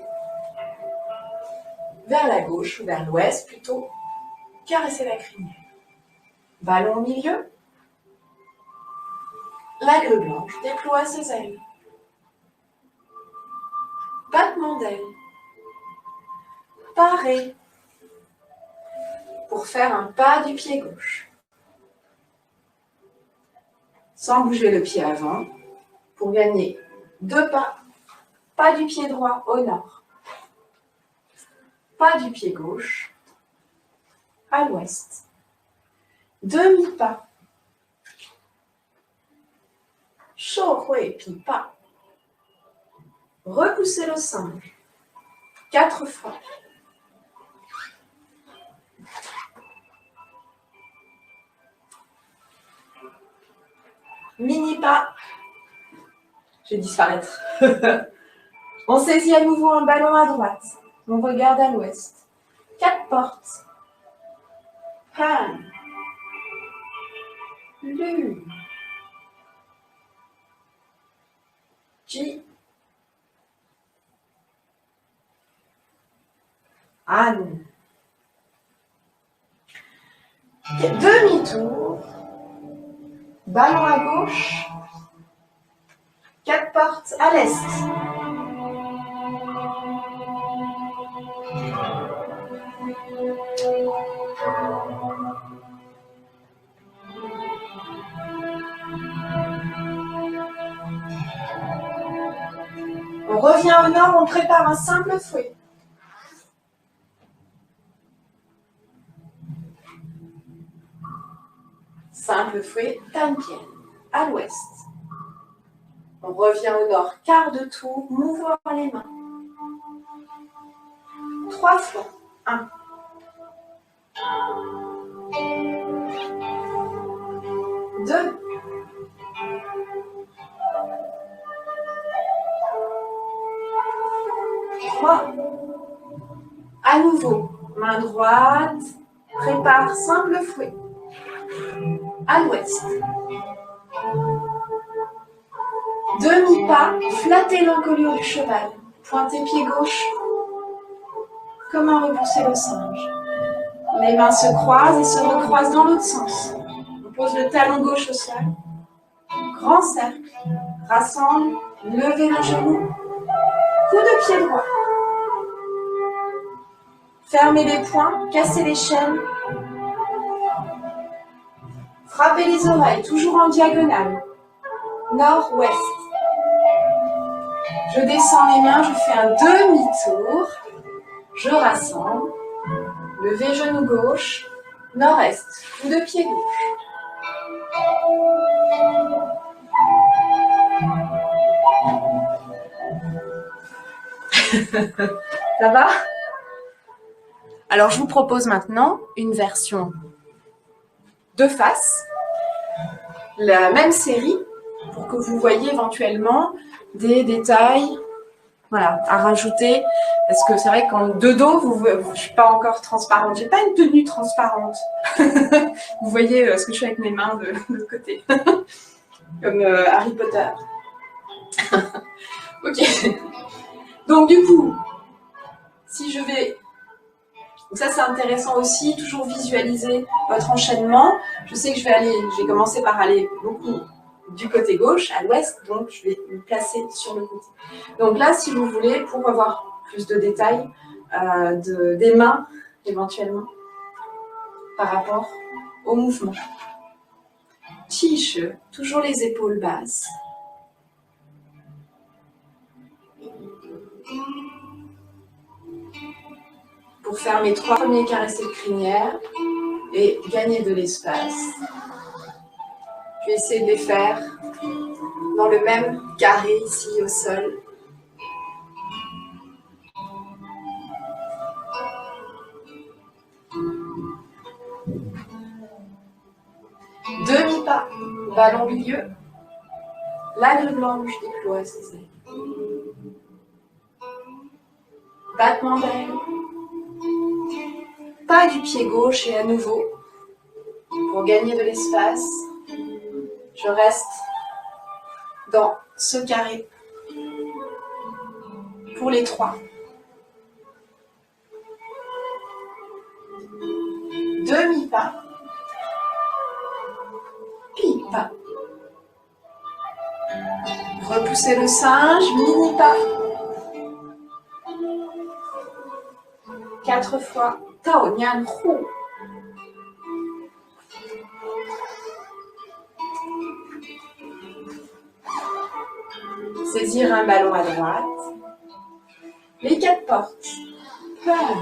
Vers la gauche ou vers l'ouest plutôt. Caresser la crinière. Ballon au milieu. L'aigle blanche déploie ses ailes. Battement d'ailes. Parer. Pour faire un pas du pied gauche. Sans bouger le pied avant. Pour gagner 2 pas. Pas du pied droit au nord. Pas du pied gauche à l'ouest. Demi-pas. Shou hui pi pas. Repoussez le singe. 4 fois. Mini pas. Je vais disparaître. On saisit à nouveau un ballon à droite. On regarde à l'ouest. 4 portes. Han. Lu. Ji. An. Demi-tour. Ballon à gauche. 4 portes à l'est. On revient au nord, on prépare un simple fouet. Simple fouet, Tantian, à l'ouest. On revient au nord, quart de tour, mouvoir les mains. 3 fois. 1. 2. 3. À nouveau, main droite, prépare simple fouet. À l'ouest. Demi-pas, flattez l'encolure du cheval. Pointez pied gauche. Comment repousser le singe. Les mains se croisent et se recroisent dans l'autre sens. On pose le talon gauche au sol. Grand cercle. Rassemble. Levez le genou. Coup de pied droit. Fermez les poings. Cassez les chaînes. Frappez les oreilles. Toujours en diagonale. Nord-ouest. Je descends les mains. Je fais un demi-tour. Je rassemble. Levez genou gauche. Nord-est. Coup de pied gauche. Ça va? Alors, je vous propose maintenant une version de face, la même série, pour que vous voyez éventuellement des détails, voilà, à rajouter. Parce que c'est vrai qu'en de dos, je ne suis pas encore transparente. J'ai pas une tenue transparente. Vous voyez ce que je fais avec mes mains de l'autre côté, comme Harry Potter. Ok. Donc du coup, si je vais... Donc ça c'est intéressant aussi, toujours visualiser votre enchaînement. Je sais que je vais commencer par aller beaucoup du côté gauche, à l'ouest, donc je vais me placer sur le côté. Donc là, si vous voulez, pour avoir plus de détails, des mains éventuellement, par rapport au mouvement. Tiche, toujours les épaules basses. Pour faire mes 3 premiers caressés de crinière et gagner de l'espace. Je vais essayer de les faire dans le même carré ici au sol. Demi-pas, ballon milieu. L'aigle blanche déploie ses ailes. Battement d'aile. Pas du pied gauche et à nouveau, pour gagner de l'espace, je reste dans ce carré pour les 3. Demi-pas. Pli-pas. Repoussez le singe, mini-pas. 4 fois. Tao Nian Hu. Saisir un ballon à droite. Les 4 portes. Pan.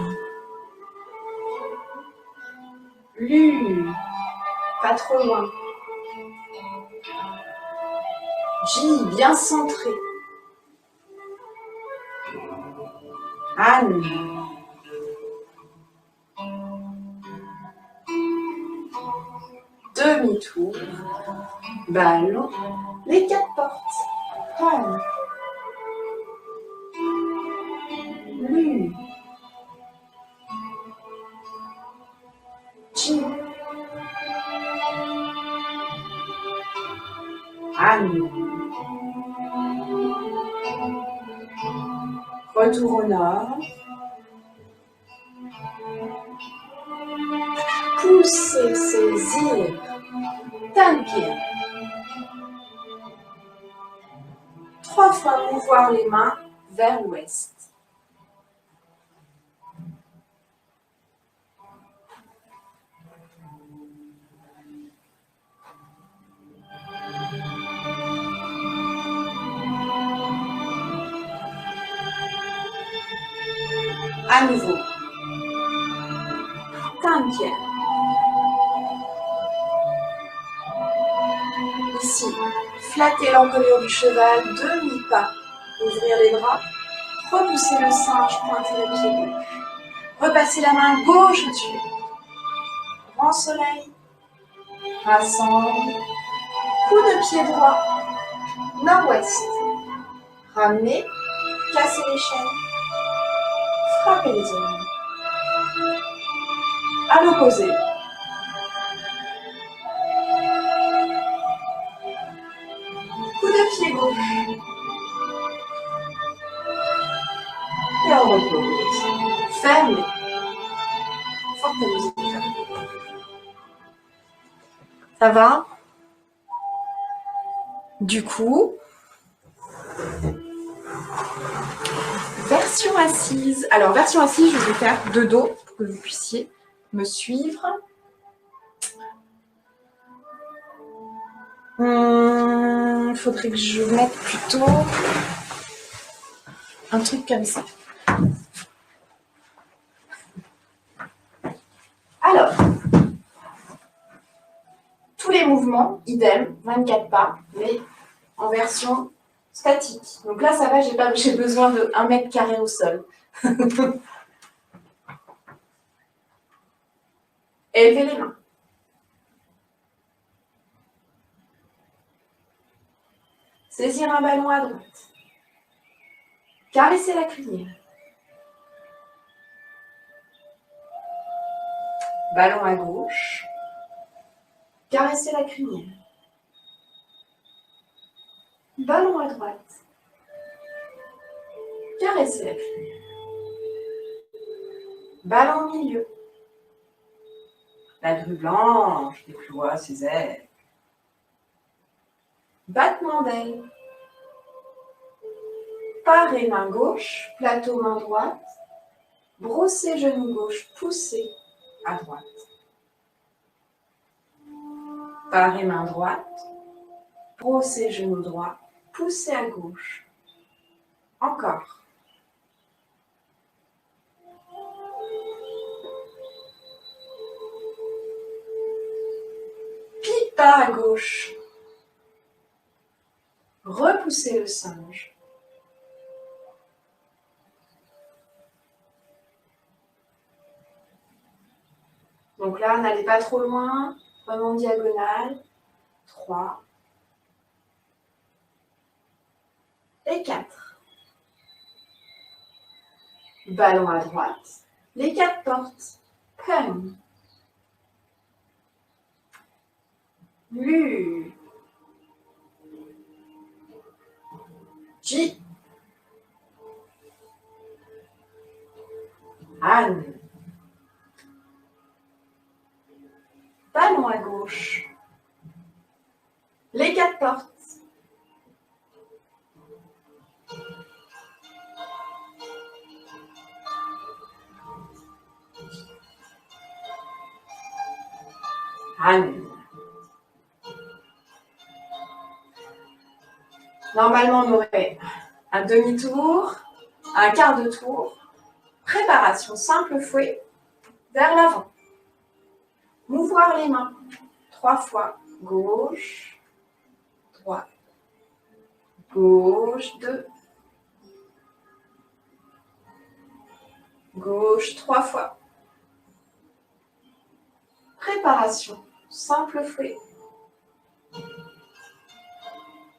Lu. Pas trop loin. Ji, bien centré. An. Demi-tour. Ballon. Les 4 portes. Pan. Lu. Retour au nord. Pousser, saisir. Tanpier. 3 fois mouvoir les mains vers l'ouest. À nouveau. Tanpier. Ici, flatter l'encolure du cheval, demi-pas. Ouvrir les bras. Repousser le singe, pointer le pied gauche. Repasser la main gauche au-dessus. Grand soleil. Rassemble. Coup de pied droit. Nord-ouest. Ramener. Casser les chaînes. Frapper les oreilles. À l'opposé. Coup de pied gauche. Et on repose. Fermez. Forte musique. Ça va? Du coup, version assise. Alors, version assise, je vais faire de dos pour que vous puissiez me suivre. Il faudrait que je mette plutôt un truc comme ça. Alors, tous les mouvements, idem, 24 pas, mais en version statique. Donc là, ça va, j'ai besoin de 1 mètre carré au sol. Élevez les mains. Saisir un ballon à droite. Caresser la crinière. Ballon à gauche. Caresser la crinière. Ballon à droite. Caresser la crinière. Ballon au milieu. La grue blanche déploie ses ailes. Battement d'ailes. Paré main gauche, plateau main droite. Brosser genou gauche, pousser à droite. Paré main droite. Brosser genou droit, pousser à gauche. Encore. Pipa à gauche. Repoussez le singe. Donc là, n'allez pas trop loin. Vraiment diagonale. 3. Et 4. Ballon à droite. Les 4 portes. Pum. Lu. J. Anne. Ballon à gauche. Les 4 portes. Anne. Normalement, on aurait un demi-tour, un quart de tour. Préparation simple fouet vers l'avant. Mouvoir les mains 3 fois. Gauche, droite, gauche, 2. Gauche 3 fois. Préparation simple fouet.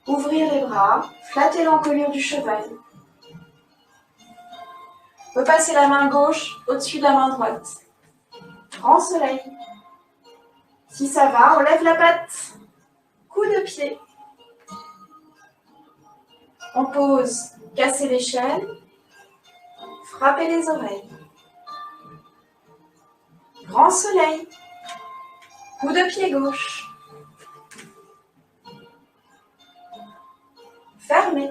Ouvrir les bras, flatter l'encolure du cheval. Repasser la main gauche au-dessus de la main droite. Grand soleil. Si ça va, on lève la patte. Coup de pied. On pose, casser l'échelle. Frappez les oreilles. Grand soleil. Coup de pied gauche. Fermez.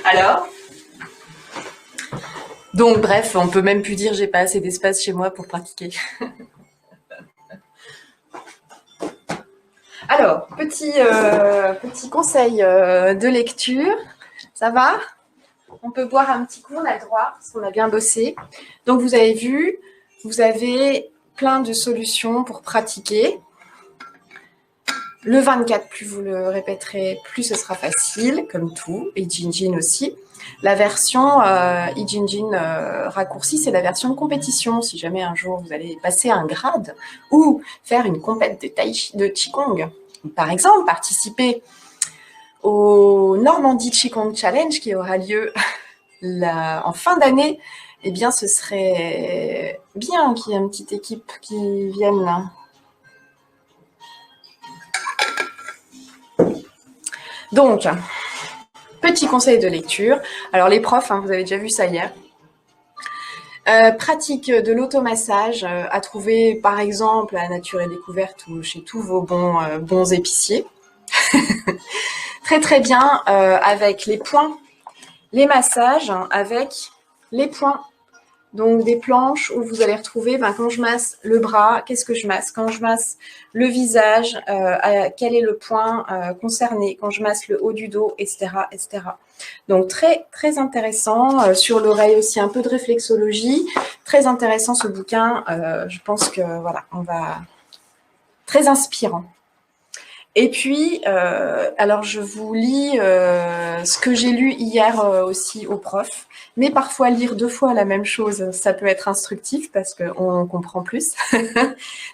Alors? Donc bref, on peut même plus dire j'ai pas assez d'espace chez moi pour pratiquer. Alors, petit conseil de lecture, ça va? On peut boire un petit coup, on a le droit, parce qu'on a bien bossé. Donc vous avez vu, vous avez plein de solutions pour pratiquer. Le 24, plus vous le répéterez, plus ce sera facile, comme tout, et Jinjin aussi. La version Jinjin raccourcie, c'est la version de compétition. Si jamais un jour vous allez passer un grade ou faire une compète de Qigong, par exemple, participer au Normandie Qigong Challenge qui aura lieu en fin d'année, eh bien, ce serait bien qu'il y ait une petite équipe qui vienne. Donc, petit conseil de lecture. Alors, les profs, vous avez déjà vu ça hier. Pratique de l'automassage à trouver, par exemple, à Nature et Découverte ou chez tous vos bons épiciers. Très, très bien avec les points. Les massages avec les points. Donc, des planches où vous allez retrouver, quand je masse le bras, qu'est-ce que je masse? Quand je masse le visage, quel est le point concerné? Quand je masse le haut du dos, etc., etc. Donc, très, très intéressant. Sur l'oreille aussi, un peu de réflexologie. Très intéressant ce bouquin. Je pense que, voilà, on va... Très inspirant. Et puis, alors je vous lis ce que j'ai lu hier aussi aux profs, mais parfois lire 2 fois la même chose, ça peut être instructif parce qu'on comprend plus.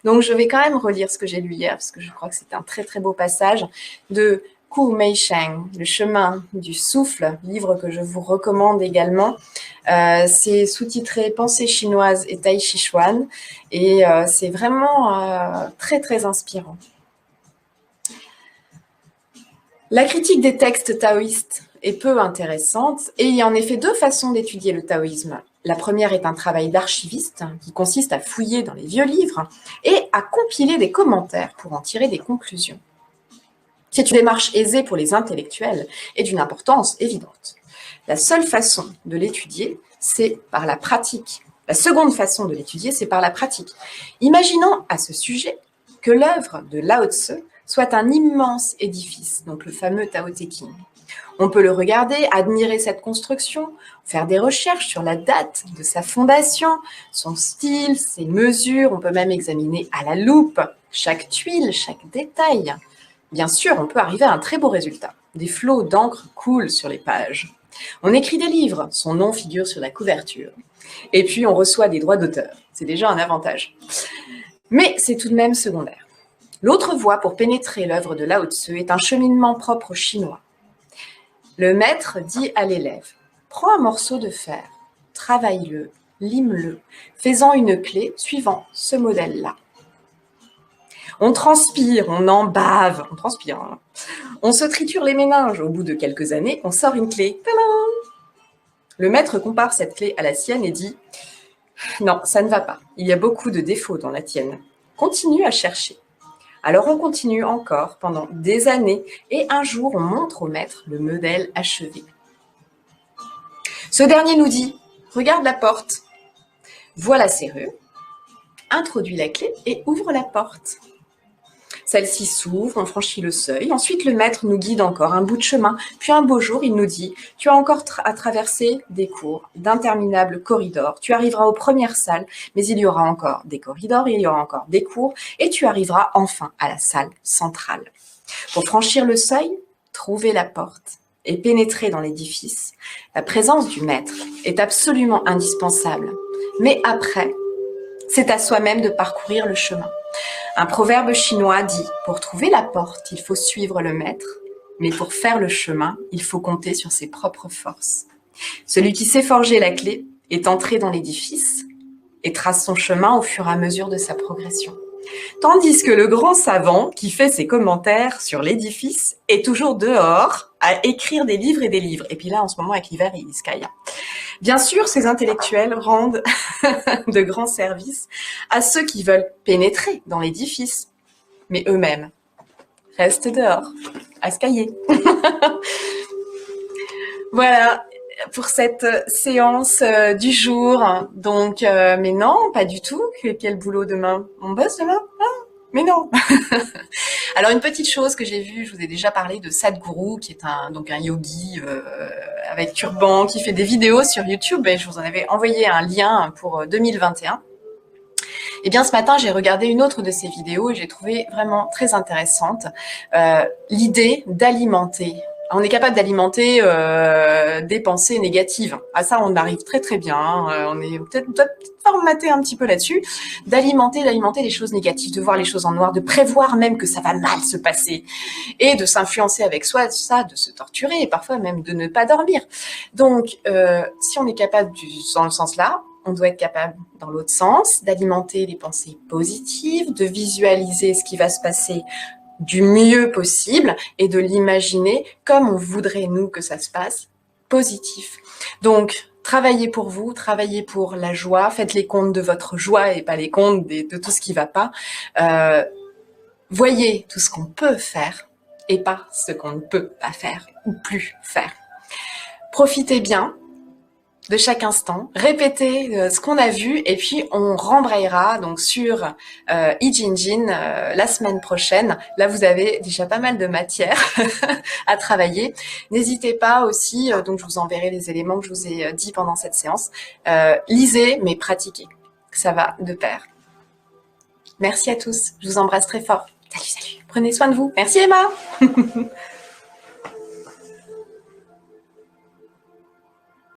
Donc je vais quand même relire ce que j'ai lu hier, parce que je crois que c'est un très très beau passage de Ku Meisheng, Le chemin du souffle, livre que je vous recommande également. C'est sous-titré Pensée chinoise et Tai Chi Chuan, et c'est vraiment très très inspirant. La critique des textes taoïstes est peu intéressante et il y a en effet 2 façons d'étudier le taoïsme. La première est un travail d'archiviste qui consiste à fouiller dans les vieux livres et à compiler des commentaires pour en tirer des conclusions. C'est une démarche aisée pour les intellectuels et d'une importance évidente. La seule façon de l'étudier, c'est par la pratique. La seconde façon de l'étudier, c'est par la pratique. Imaginons à ce sujet que l'œuvre de Lao Tzu soit un immense édifice, donc le fameux Tao Te Ching. On peut le regarder, admirer cette construction, faire des recherches sur la date de sa fondation, son style, ses mesures. On peut même examiner à la loupe chaque tuile, chaque détail. Bien sûr, on peut arriver à un très beau résultat. Des flots d'encre coulent sur les pages. On écrit des livres, son nom figure sur la couverture. Et puis, on reçoit des droits d'auteur. C'est déjà un avantage. Mais c'est tout de même secondaire. L'autre voie pour pénétrer l'œuvre de Lao Tzu est un cheminement propre aux Chinois. Le maître dit à l'élève « Prends un morceau de fer, travaille-le, lime-le, fais-en une clé suivant ce modèle-là. » On transpire, on en bave, on transpire. Hein. On se triture les méninges. Au bout de quelques années, on sort une clé. Tadam ! Le maître compare cette clé à la sienne et dit « Non, ça ne va pas. Il y a beaucoup de défauts dans la tienne. Continue à chercher. » Alors on continue encore pendant des années et un jour on montre au maître le modèle achevé. Ce dernier nous dit « Regarde la porte. Vois la serrure, introduis la clé et ouvre la porte. » Celle-ci s'ouvre, on franchit le seuil. Ensuite, le maître nous guide encore un bout de chemin. Puis un beau jour, il nous dit « Tu as encore à traverser des cours, d'interminables corridors. Tu arriveras aux premières salles, mais il y aura encore des corridors, il y aura encore des cours, et tu arriveras enfin à la salle centrale. Pour franchir le seuil, trouver la porte et pénétrer dans l'édifice, la présence du maître est absolument indispensable. Mais après, c'est à soi-même de parcourir le chemin. Un proverbe chinois dit « Pour trouver la porte, il faut suivre le maître, mais pour faire le chemin, il faut compter sur ses propres forces. Celui qui sait forger la clé est entré dans l'édifice et trace son chemin au fur et à mesure de sa progression. » Tandis que le grand savant, qui fait ses commentaires sur l'édifice, est toujours dehors à écrire des livres et des livres. Et puis là, en ce moment, avec l'hiver, il se caille. Bien sûr, ces intellectuels rendent de grands services à ceux qui veulent pénétrer dans l'édifice, mais eux-mêmes restent dehors, à se cailler. Voilà pour cette séance du jour. Donc, mais non, pas du tout. Quel boulot demain? On bosse demain? Ah, mais non. Alors une petite chose que j'ai vue, je vous ai déjà parlé de Sadhguru, qui est donc un yogi avec turban, qui fait des vidéos sur YouTube, et je vous en avais envoyé un lien pour 2021. Et bien ce matin, j'ai regardé une autre de ses vidéos et j'ai trouvé vraiment très intéressante l'idée d'alimenter. On est capable d'alimenter des pensées négatives. À ça, on arrive très très bien. On est peut-être formaté un petit peu là-dessus. D'alimenter les choses négatives, de voir les choses en noir, de prévoir même que ça va mal se passer et de s'influencer avec soi, ça, de se torturer et parfois même de ne pas dormir. Donc, si on est capable dans le sens là, on doit être capable, dans l'autre sens, d'alimenter les pensées positives, de visualiser ce qui va se passer du mieux possible et de l'imaginer comme on voudrait, nous, que ça se passe, positif. Donc, travaillez pour vous, travaillez pour la joie, faites les comptes de votre joie et pas les comptes de tout ce qui va pas. Voyez tout ce qu'on peut faire et pas ce qu'on ne peut pas faire ou plus faire. Profitez bien de chaque instant, répétez ce qu'on a vu et puis on rembrayera donc sur I-Ching la semaine prochaine. Là, vous avez déjà pas mal de matière à travailler. N'hésitez pas aussi, donc je vous enverrai les éléments que je vous ai dit pendant cette séance. Lisez, mais pratiquez. Ça va de pair. Merci à tous. Je vous embrasse très fort. Salut, salut. Prenez soin de vous. Merci Emma.